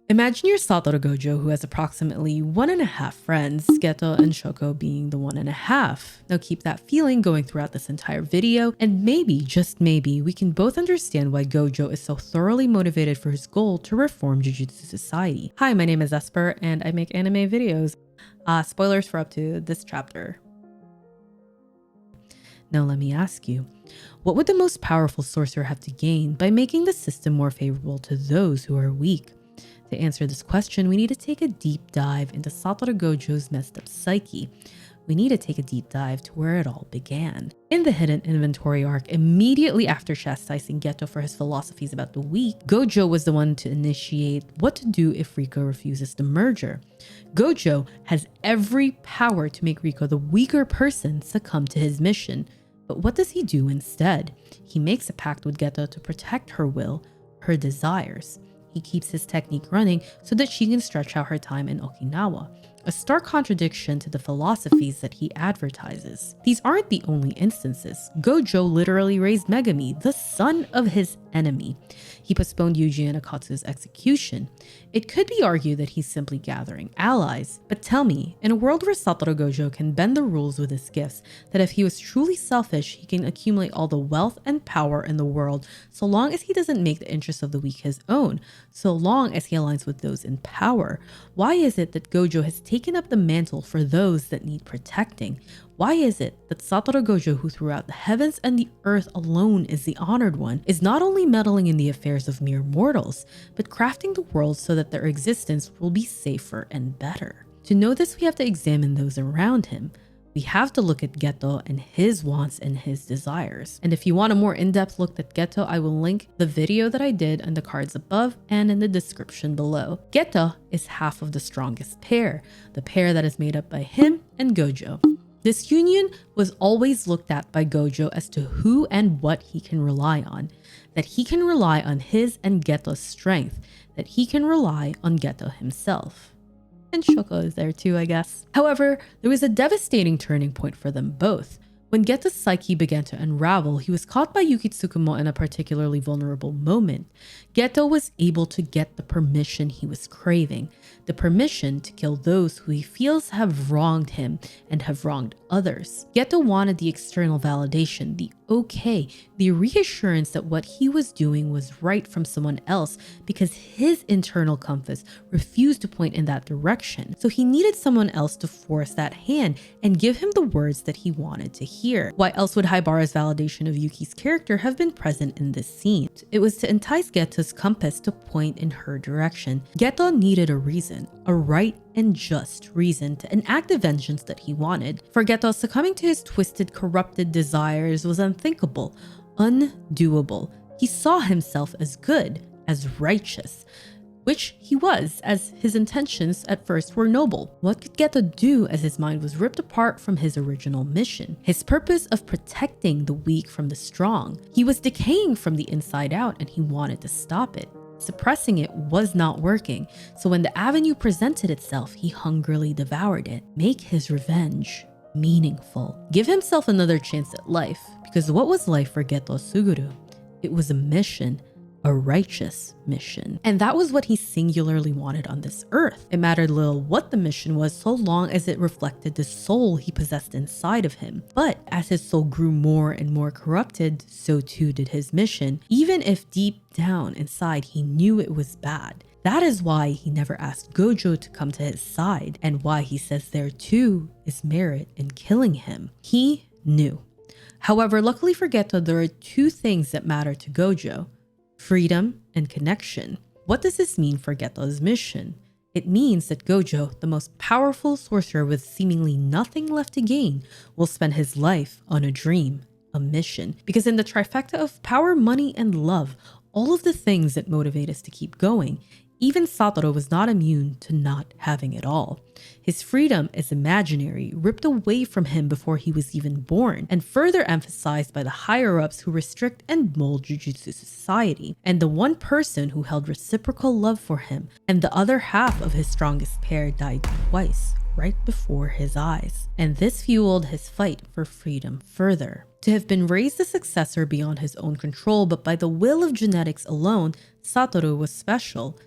Imagine you're Satoru Gojo, who has approximately 1.5 friends, Geto and Shoko being the 1.5. Now keep that feeling going throughout this entire video, and maybe, just maybe, we can both understand why Gojo is so thoroughly motivated for his goal to reform Jujutsu Society. Hi, my name is Esper, and I make anime videos. Spoilers for up to this chapter. Now let me ask you, what would the most powerful sorcerer have to gain by making the system more favorable to those who are weak? To answer this question, we need to take a deep dive into Satoru Gojo's messed up psyche. We need to take a deep dive to where it all began. In the hidden inventory arc, immediately after chastising Geto for his philosophies about the weak, Gojo was the one to initiate what to do if Riko refuses the merger. Gojo has every power to make Riko, the weaker person, succumb to his mission. But what does he do instead? He makes a pact with Geto to protect her will, her desires. He keeps his technique running so that she can stretch out her time in Okinawa, a stark contradiction to the philosophies that he advertises. These aren't the only instances. Gojo literally raised Megami, the son of his enemy. He postponed Yuji and Akatsu's execution. It could be argued that he's simply gathering allies, but tell me, in a world where Satoru Gojo can bend the rules with his gifts, that if he was truly selfish, he can accumulate all the wealth and power in the world so long as he doesn't make the interests of the weak his own, so long as he aligns with those in power. Why is it that Gojo has taken up the mantle for those that need protecting? Why is it that Satoru Gojo, who throughout the heavens and the earth alone is the honored one, is not only meddling in the affairs of mere mortals, but crafting the world so that their existence will be safer and better? To know this, we have to examine those around him. We have to look at Geto and his wants and his desires. And if you want a more in-depth look at Geto, I will link the video that I did in the cards above and in the description below. Geto is half of the strongest pair, the pair that is made up by him and Gojo. This union was always looked at by Gojo as to who and what he can rely on, that he can rely on his and Geto's strength, that he can rely on Geto himself. And Shoko is there too, I guess. However, there was a devastating turning point for them both. When Geto's psyche began to unravel, he was caught by Yuki Tsukumo in a particularly vulnerable moment. Geto was able to get the permission he was craving, the permission to kill those who he feels have wronged him and have wronged others. Geto wanted the external validation, the okay, the reassurance that what he was doing was right from someone else because his internal compass refused to point in that direction. So he needed someone else to force that hand and give him the words that he wanted to hear. Why else would Haibara's validation of Yuki's character have been present in this scene? It was to entice Geto's compass to point in her direction. Geto needed a reason, a right and just reason to enact the vengeance that he wanted. For Geto, succumbing to his twisted, corrupted desires was unthinkable, undoable. He saw himself as good, as righteous, which he was, as his intentions at first were noble. What could Geto do as his mind was ripped apart from his original mission? His purpose of protecting the weak from the strong. He was decaying from the inside out and he wanted to stop it. Suppressing it was not working, so when the avenue presented itself, he hungrily devoured it. Make his revenge meaningful. Give himself another chance at life, because what was life for Geto Suguru? It was a mission, a righteous mission. And that was what he singularly wanted on this earth. It mattered little what the mission was so long as it reflected the soul he possessed inside of him. But as his soul grew more and more corrupted, so too did his mission, even if deep down inside he knew it was bad. That is why he never asked Gojo to come to his side, and why he says there too is merit in killing him. He knew. However, luckily for Geto, there are two things that matter to Gojo: freedom and connection. What does this mean for Geto's mission? It means that Gojo, the most powerful sorcerer with seemingly nothing left to gain, will spend his life on a dream, a mission. Because in the trifecta of power, money, and love, all of the things that motivate us to keep going, even Satoru was not immune to not having it all. His freedom is imaginary, ripped away from him before he was even born, and further emphasized by the higher-ups who restrict and mold Jujutsu Society. And the one person who held reciprocal love for him and the other half of his strongest pair died twice, right before his eyes. And this fueled his fight for freedom further. To have been raised a successor beyond his own control, but by the will of genetics alone, Satoru was special.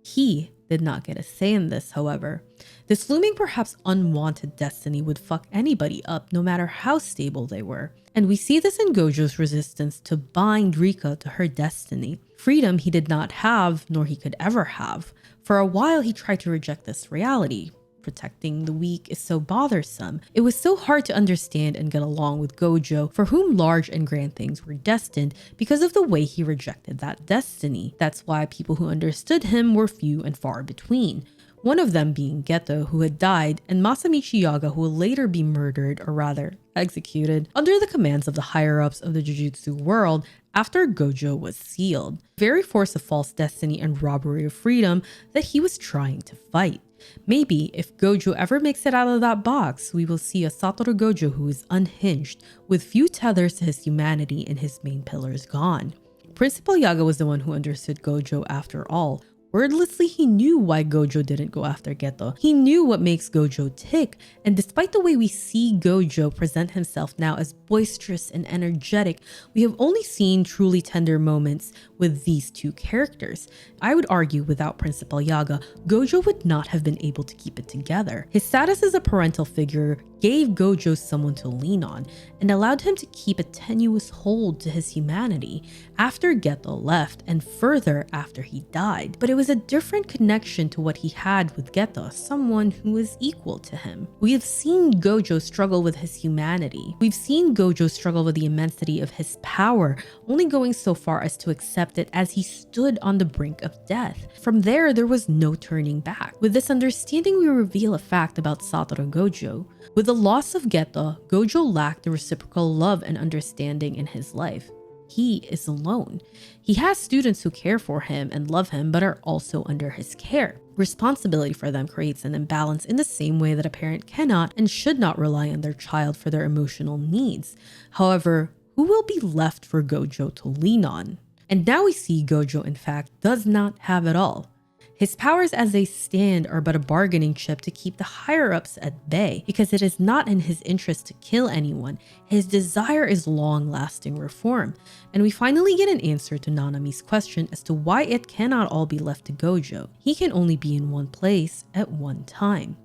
He did not get a say in this, however. This looming, perhaps unwanted destiny would fuck anybody up, no matter how stable they were. And we see this in Gojo's resistance to bind Rika to her destiny. Freedom he did not have, nor he could ever have. For a while, he tried to reject this reality. Protecting the weak is so bothersome. It was so hard to understand and get along with Gojo, for whom large and grand things were destined, because of the way he rejected that destiny. That's why people who understood him were few and far between. One of them being Geto, who had died, and Masamichi Yaga, who will later be murdered, or rather executed, under the commands of the higher-ups of the Jujutsu world after Gojo was sealed. The very force of false destiny and robbery of freedom that he was trying to fight. Maybe if Gojo ever makes it out of that box, we will see a Satoru Gojo who is unhinged, with few tethers to his humanity and his main pillars gone. Principal Yaga was the one who understood Gojo after all. Wordlessly, he knew why Gojo didn't go after Geto. He knew what makes Gojo tick, and despite the way we see Gojo present himself now as boisterous and energetic, we have only seen truly tender moments with these two characters. I would argue without Principal Yaga, Gojo would not have been able to keep it together. His status as a parental figure gave Gojo someone to lean on, and allowed him to keep a tenuous hold to his humanity after Geto left and further after he died. But it was a different connection to what he had with Geto, someone who was equal to him. We have seen Gojo struggle with his humanity. We've seen Gojo struggle with the immensity of his power, only going so far as to accept it as he stood on the brink of death. From there was no turning back. With this understanding, we reveal a fact about Satoru Gojo. With the loss of Geto, Gojo lacked the reciprocal love and understanding in his life. He is alone. He has students who care for him and love him, but are also under his care. Responsibility for them creates an imbalance in the same way that a parent cannot and should not rely on their child for their emotional needs. However, who will be left for Gojo to lean on? And now we see Gojo, in fact, does not have it all. His powers as they stand are but a bargaining chip to keep the higher-ups at bay, because it is not in his interest to kill anyone. His desire is long-lasting reform. And we finally get an answer to Nanami's question as to why it cannot all be left to Gojo. He can only be in one place at one time.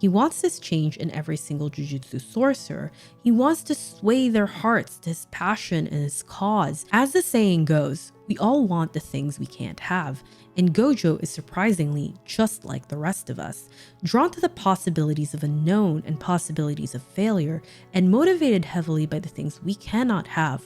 He wants this change in every single Jujutsu sorcerer. He wants to sway their hearts to his passion and his cause. As the saying goes, we all want the things we can't have. And Gojo is surprisingly just like the rest of us, drawn to the possibilities of unknown and possibilities of failure, and motivated heavily by the things we cannot have,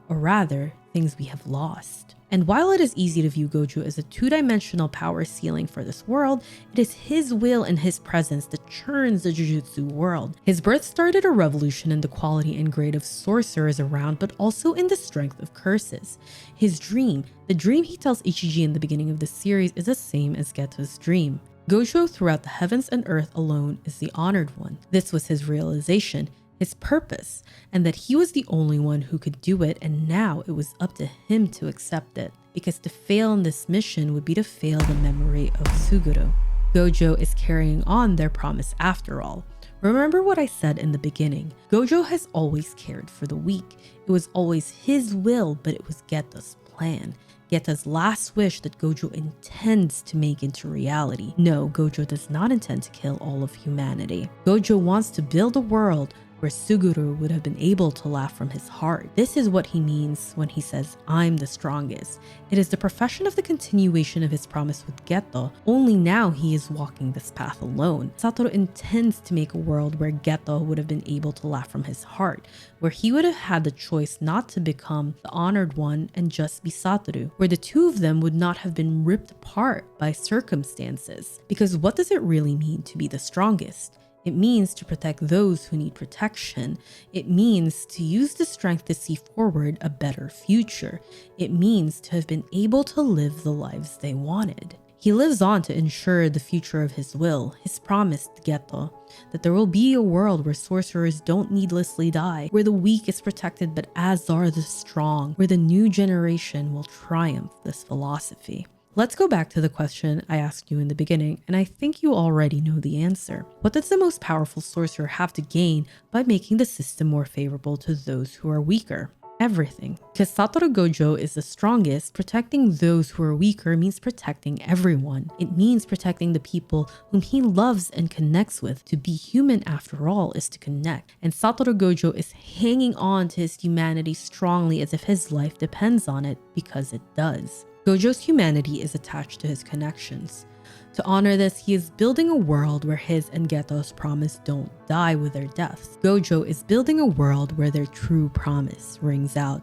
or rather, things we have lost. And while it is easy to view Gojo as a two-dimensional power ceiling for this world, it is his will and his presence that churns the Jujutsu world. His birth started a revolution in the quality and grade of sorcerers around, but also in the strength of curses. His dream, the dream he tells Ichiji in the beginning of the series, is the same as Geto's dream. Gojo throughout the heavens and earth alone is the honored one. This was his realization, his purpose, and that he was the only one who could do it, and now it was up to him to accept it, because to fail in this mission would be to fail the memory of Suguru. Gojo is carrying on their promise after all. Remember what I said in the beginning. Gojo has always cared for the weak. It was always his will, but it was Geto's plan. Geto's last wish that Gojo intends to make into reality. No, Gojo does not intend to kill all of humanity. Gojo wants to build a world where Suguru would have been able to laugh from his heart. This is what he means when he says, "I'm the strongest." It is the profession of the continuation of his promise with Geto, only now he is walking this path alone. Satoru intends to make a world where Geto would have been able to laugh from his heart, where he would have had the choice not to become the honored one and just be Satoru, where the two of them would not have been ripped apart by circumstances. Because what does it really mean to be the strongest? It means to protect those who need protection. It means to use the strength to see forward a better future. It means to have been able to live the lives they wanted. He lives on to ensure the future of his will, his promise to Geto, that there will be a world where sorcerers don't needlessly die, where the weak is protected but as are the strong, where the new generation will triumph this philosophy. Let's go back to the question I asked you in the beginning, and I think you already know the answer. What does the most powerful sorcerer have to gain by making the system more favorable to those who are weaker? everything. Because Satoru Gojo is the strongest, protecting those who are weaker means protecting everyone. It means protecting the people whom he loves and connects with. To be human, after all, is to connect. And Satoru Gojo is hanging on to his humanity strongly as if his life depends on it, because it does. Gojo's humanity is attached to his connections. To honor this, he is building a world where his and Geto's promise don't die with their deaths. Gojo is building a world where their true promise rings out.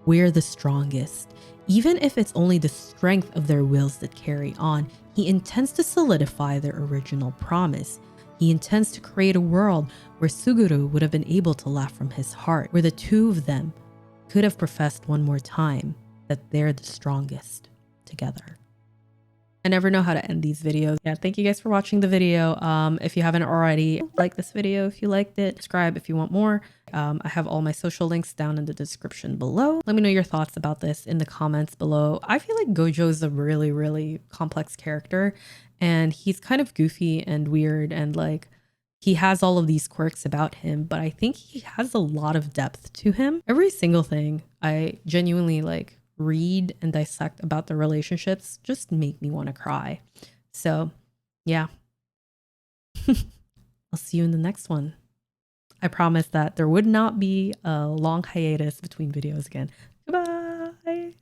We're the strongest. Even if it's only the strength of their wills that carry on, he intends to solidify their original promise. He intends to create a world where Suguru would have been able to laugh from his heart, where the two of them could have professed one more time that they're the strongest together. I never know how to end these videos. Yeah, thank you guys for watching the video. If you haven't already, like this video if you liked it, subscribe if you want more. I have all my social links down in the description below. Let me know your thoughts about this in the comments below. I feel like Gojo is a really, really complex character, and he's kind of goofy and weird, and like he has all of these quirks about him, but I think he has a lot of depth to him. Every single thing I genuinely like read and dissect about the relationships just make me want to cry. So yeah, I'll see you in the next one. I promise that there would not be a long hiatus between videos again. Goodbye.